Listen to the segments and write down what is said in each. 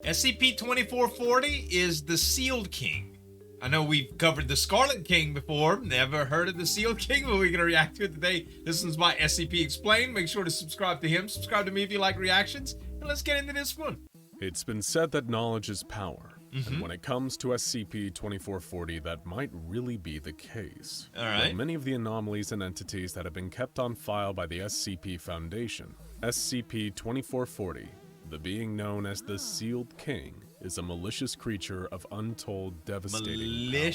SCP-2440 is the Sealed King. I know we've covered the Scarlet King before. Never heard of the Sealed King, but we're going to react to it today. This one's by SCP Explained. Make sure to subscribe to him. Subscribe to me if you like reactions. And let's get into this one. It's been said that knowledge is power. And when it comes to SCP-2440, that might really be the case. Alright. Many of the anomalies and entities that have been kept on file by the SCP Foundation, SCP-2440, the being known as the Sealed King, is a malicious creature of untold, devastating power.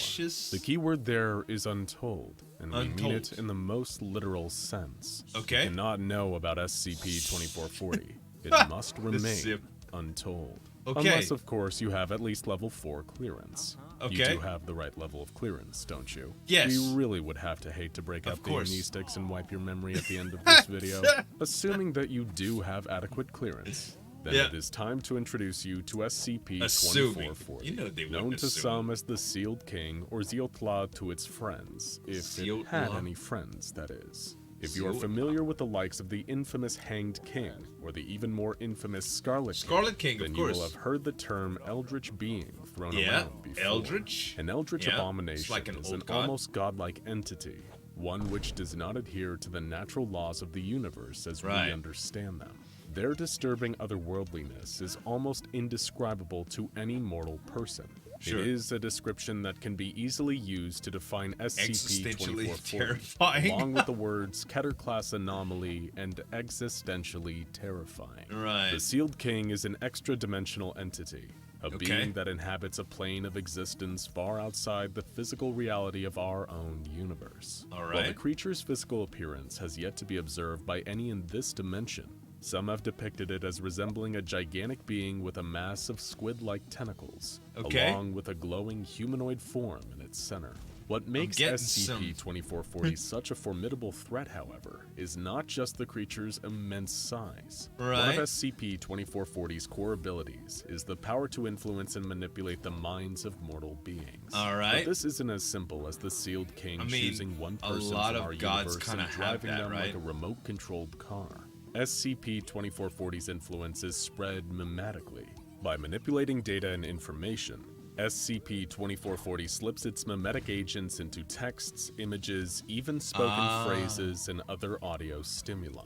The key word there is untold, and we mean it in the most literal sense. Okay. You cannot know about SCP-2440. It must remain untold. Okay. Unless, of course, you have at least level 4 clearance. Okay. You do have the right level of clearance, don't you? Yes. We really would have to hate to break Of up course. the sticks and wipe your memory at the end of this video. Assuming that you do have adequate clearance, then it is time to introduce you to SCP-2440, You know they known wouldn't to assume. some as the Sealed King or Zueljin to its friends, if it had any friends, that is. If you are familiar with the likes of the infamous Hanged King, or the even more infamous Scarlet King, then you will have heard the term Eldritch Being thrown around before. Eldritch? An Eldritch abomination like an is an old god. almost godlike entity, one which does not adhere to the natural laws of the universe as we understand them. Their disturbing otherworldliness is almost indescribable to any mortal person. It is a description that can be easily used to define SCP-2440, along with the words Keter class anomaly and existentially terrifying. The Sealed King is an extra-dimensional entity, a being that inhabits a plane of existence far outside the physical reality of our own universe. While the creature's physical appearance has yet to be observed by any in this dimension, some have depicted it as resembling a gigantic being with a mass of squid-like tentacles, along with a glowing humanoid form in its center. What makes SCP-2440 such a formidable threat, however, is not just the creature's immense size. One of SCP-2440's core abilities is the power to influence and manipulate the minds of mortal beings. But this isn't as simple as the Sealed King choosing one person from our universe and driving them like a remote-controlled car. SCP-2440's influence is spread memetically. By manipulating data and information, SCP-2440 slips its memetic agents into texts, images, even spoken phrases, and other audio stimuli.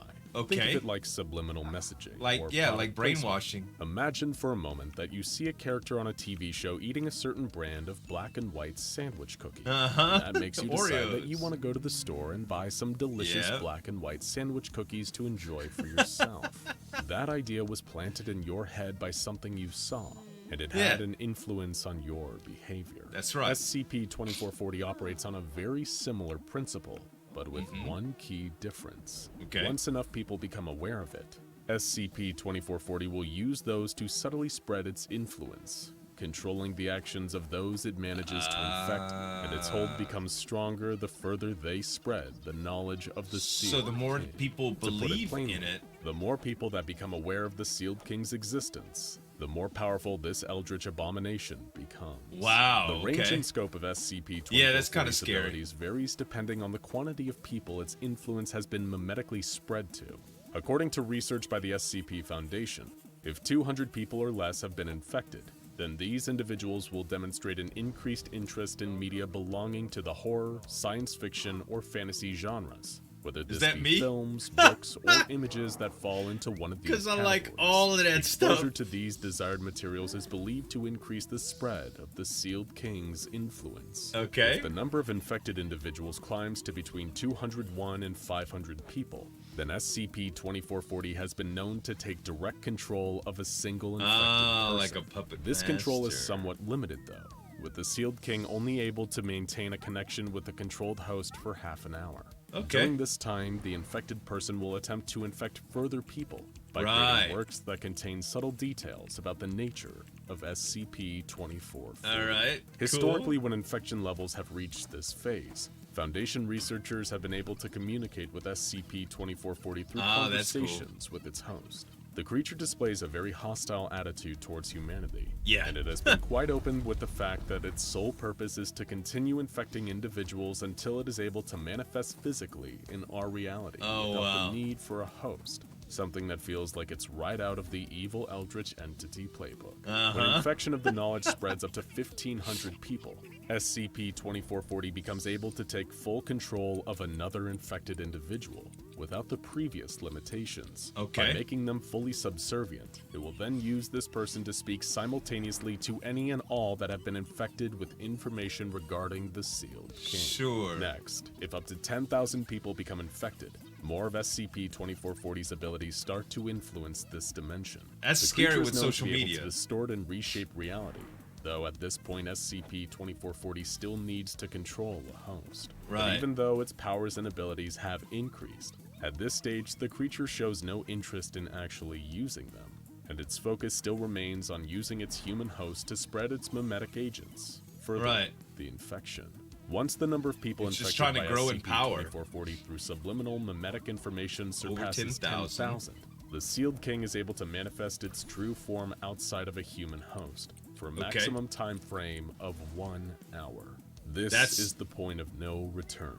Think of it like subliminal messaging. Like brainwashing. Imagine for a moment that you see a character on a TV show eating a certain brand of black and white sandwich cookie. That makes you decide that you want to go to the store and buy some delicious black and white sandwich cookies to enjoy for yourself. That idea was planted in your head by something you saw, and it had an influence on your behavior. That's right. SCP-2440 operates on a very similar principle, but with one key difference. Once enough people become aware of it, SCP-2440 will use those to subtly spread its influence, controlling the actions of those it manages to infect, and its hold becomes stronger the further they spread the knowledge of the Sealed King. So the more people believe in it, the more people that become aware of the Sealed King's existence, the more powerful this eldritch abomination becomes. The range and scope of SCP-2440's abilities varies depending on the quantity of people its influence has been memetically spread to. According to research by the SCP Foundation, if 200 people or less have been infected, then these individuals will demonstrate an increased interest in media belonging to the horror, science fiction, or fantasy genres, whether this be films, books, or images that fall into one of these categories. Because I like all of that stuff. Exposure to these desired materials is believed to increase the spread of the Sealed King's influence. If the number of infected individuals climbs to between 201 and 500 people, then SCP-2440 has been known to take direct control of a single infected person. Like a puppet This control is somewhat limited, though, with the Sealed King only able to maintain a connection with the controlled host for half an hour. During this time, the infected person will attempt to infect further people by creating works that contain subtle details about the nature of SCP-2440. Historically, when infection levels have reached this phase, Foundation researchers have been able to communicate with SCP-2440 through conversations with its host. The creature displays a very hostile attitude towards humanity, and it has been quite open with the fact that its sole purpose is to continue infecting individuals until it is able to manifest physically in our reality without the need for a host. something that feels like it's right out of the evil eldritch entity playbook. When infection of the knowledge spreads up to 1,500 people, SCP-2440 becomes able to take full control of another infected individual without the previous limitations. By making them fully subservient, it will then use this person to speak simultaneously to any and all that have been infected with information regarding the Sealed King. Next, if up to 10,000 people become infected, more of SCP-2440's abilities start to influence this dimension. That's scary with social media. To distort and reshape reality. Though at this point, SCP-2440 still needs to control a host. But even though its powers and abilities have increased, at this stage the creature shows no interest in actually using them, and its focus still remains on using its human host to spread its memetic agents. Further, the infection. Once the number of people infected by SCP-2440 through subliminal memetic information surpasses 10,000, the Sealed King is able to manifest its true form outside of a human host for a maximum time frame of 1 hour. This is the point of no return,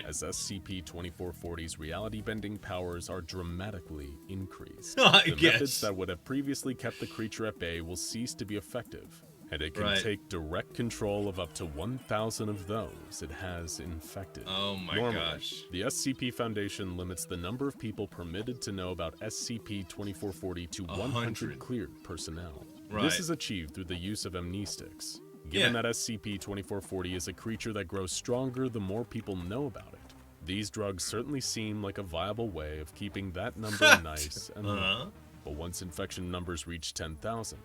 as SCP-2440's reality-bending powers are dramatically increased. The methods that would have previously kept the creature at bay will cease to be effective, and it can take direct control of up to 1,000 of those it has infected. Normally, the SCP Foundation limits the number of people permitted to know about SCP-2440 to 100 cleared personnel. This is achieved through the use of amnestics. Given that SCP-2440 is a creature that grows stronger the more people know about it, these drugs certainly seem like a viable way of keeping that number nice and low. But once infection numbers reach 10,000,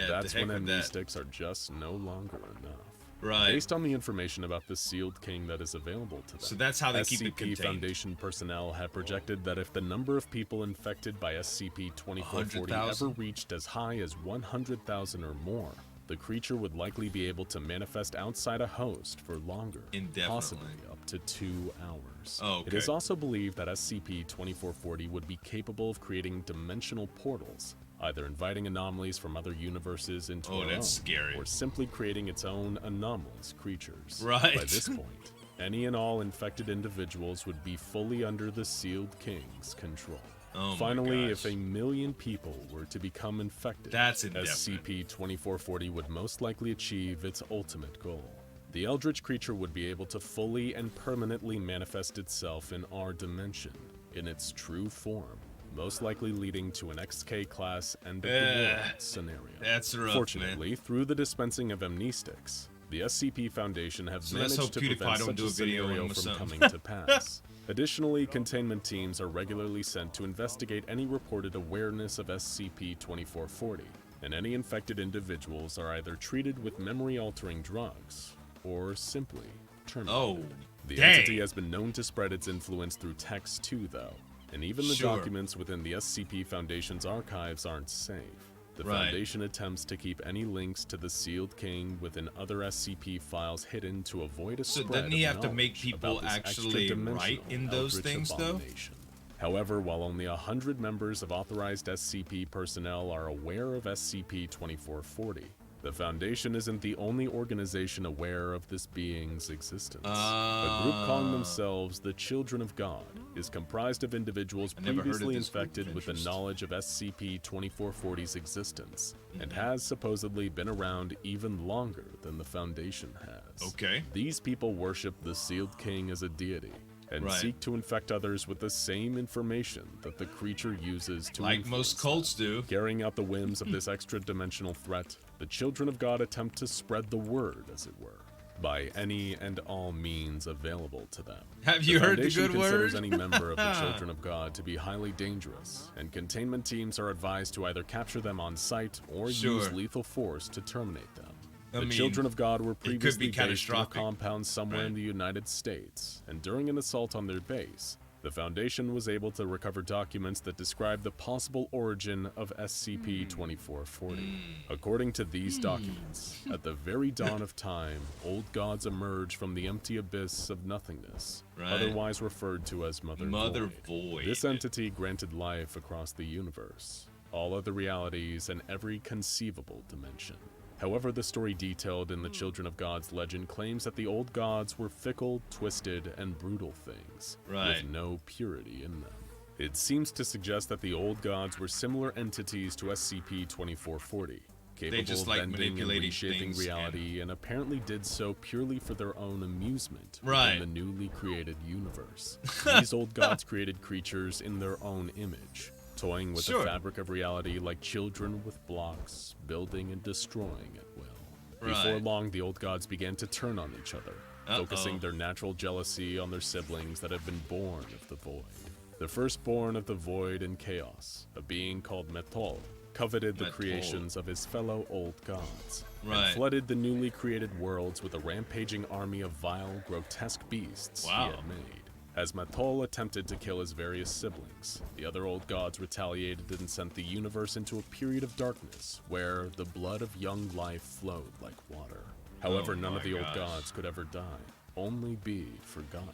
that's when amnestics are just no longer enough. Based on the information about the Sealed King that is available to them, so that's how they keep it contained. SCP Foundation personnel have projected that if the number of people infected by SCP-2440 ever reached as high as 100,000 or more, the creature would likely be able to manifest outside a host for longer, possibly up to 2 hours. It is also believed that SCP-2440 would be capable of creating dimensional portals, either inviting anomalies from other universes into our own, or simply creating its own anomalous creatures. By this point, any and all infected individuals would be fully under the Sealed King's control. Finally, if 1 million people were to become infected, SCP-2440 would most likely achieve its ultimate goal. The eldritch creature would be able to fully and permanently manifest itself in our dimension, in its true form, most likely leading to an XK class end of the world scenario. Fortunately, through the dispensing of amnestics, the SCP Foundation have managed to prevent such a scenario from coming to pass. Additionally, containment teams are regularly sent to investigate any reported awareness of SCP-2440, and any infected individuals are either treated with memory-altering drugs, or simply terminated. The entity has been known to spread its influence through text too, though, and even the documents within the SCP Foundation's archives aren't safe. The Foundation attempts to keep any links to the Sealed King within other SCP files hidden to avoid a spread of knowledge. So doesn't he have to make people actually write in those things, though? However, while only 100 members of authorized SCP personnel are aware of SCP-2440, the Foundation isn't the only organization aware of this being's existence. A group calling themselves the Children of God is comprised of individuals previously infected with the knowledge of SCP-2440's existence, and has supposedly been around even longer than the Foundation has. These people worship the Sealed King as a deity, and seek to infect others with the same information that the creature uses to influence most cults do. Carrying out the whims of this extra-dimensional threat, the Children of God attempt to spread the word, as it were, by any and all means available to them. Have you heard the good word? The Foundation considers any member of the Children of God to be highly dangerous, and containment teams are advised to either capture them on site or use lethal force to terminate them. The Children of God were previously based in a compound somewhere in the United States, and during an assault on their base, the Foundation was able to recover documents that describe the possible origin of SCP-2440. According to these documents, at the very dawn of time, old gods emerged from the empty abyss of nothingness, otherwise referred to as Mother Void. This entity granted life across the universe, all other realities, and every conceivable dimension. However, the story detailed in the Children of God's legend claims that the old gods were fickle, twisted, and brutal things, with no purity in them. It seems to suggest that the old gods were similar entities to SCP-2440, capable of bending and reshaping reality, and apparently did so purely for their own amusement within the newly created universe. These old gods created creatures in their own image, toying with the fabric of reality like children with blocks, building and destroying at will. Before long, the old gods began to turn on each other, focusing their natural jealousy on their siblings that had been born of the void. The firstborn of the void and chaos, a being called Metol, coveted the creations of his fellow old gods, and flooded the newly created worlds with a rampaging army of vile, grotesque beasts he had made. As Metol attempted to kill his various siblings, the other old gods retaliated and sent the universe into a period of darkness, where the blood of young life flowed like water. However, none of the old gods could ever die, only be forgotten.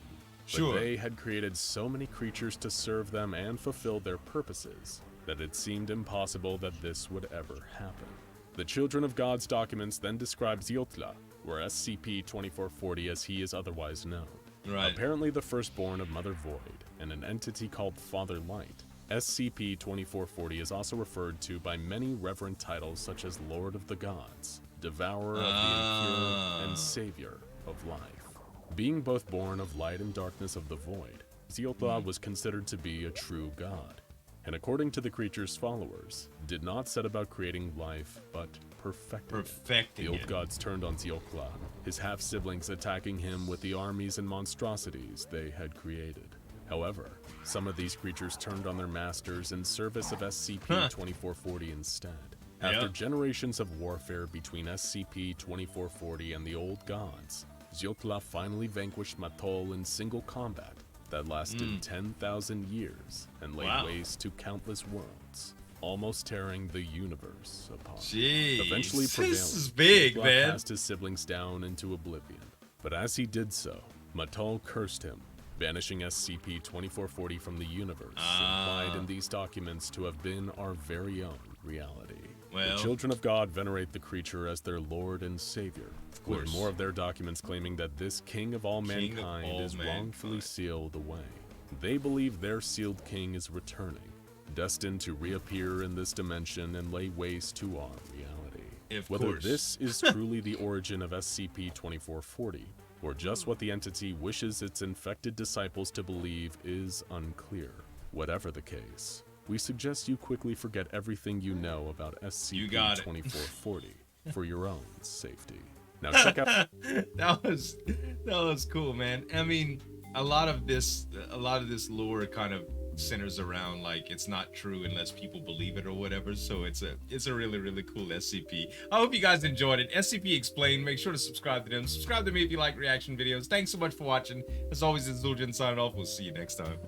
But they had created so many creatures to serve them and fulfill their purposes that it seemed impossible that this would ever happen. The Children of God's documents then describe Zueljin, or SCP-2440 as he is otherwise known. Apparently the firstborn of Mother Void, and an entity called Father Light. SCP-2440 is also referred to by many reverent titles such as Lord of the Gods, Devourer of the Impure, and Savior of Life. Being both born of light and darkness of the void, Zueljin was considered to be a true god, and according to the creature's followers, did not set about creating life, but perfecting it. The old gods turned on Zueljin, his half-siblings attacking him with the armies and monstrosities they had created. However, some of these creatures turned on their masters in service of SCP-2440 instead. After generations of warfare between SCP-2440 and the old gods, Zueljin finally vanquished Metol in single combat that lasted 10,000 years and laid waste to countless worlds, almost tearing the universe apart. Eventually prevailing, this is big, Zueljin cast his siblings down into oblivion. But as he did so, Metol cursed him, banishing SCP-2440 from the universe, implied in these documents to have been our very own reality. The Children of God venerate the creature as their Lord and Savior, with more of their documents claiming that this King of all mankind is wrongfully sealed away. They believe their sealed king is returning, destined to reappear in this dimension and lay waste to our reality. Whether this is truly the origin of SCP-2440, or just what the entity wishes its infected disciples to believe, is unclear. Whatever the case, we suggest you quickly forget everything you know about SCP-2440 for your own safety. Now check out that was cool, man. I mean, a lot of this lore kind of centers around like it's not true unless people believe it or whatever. So it's a really, really cool SCP. I hope you guys enjoyed it. SCP Explained. Make sure to subscribe to them. Subscribe to me if you like reaction videos. Thanks so much for watching. As always, it's Zueljin signing off. We'll see you next time.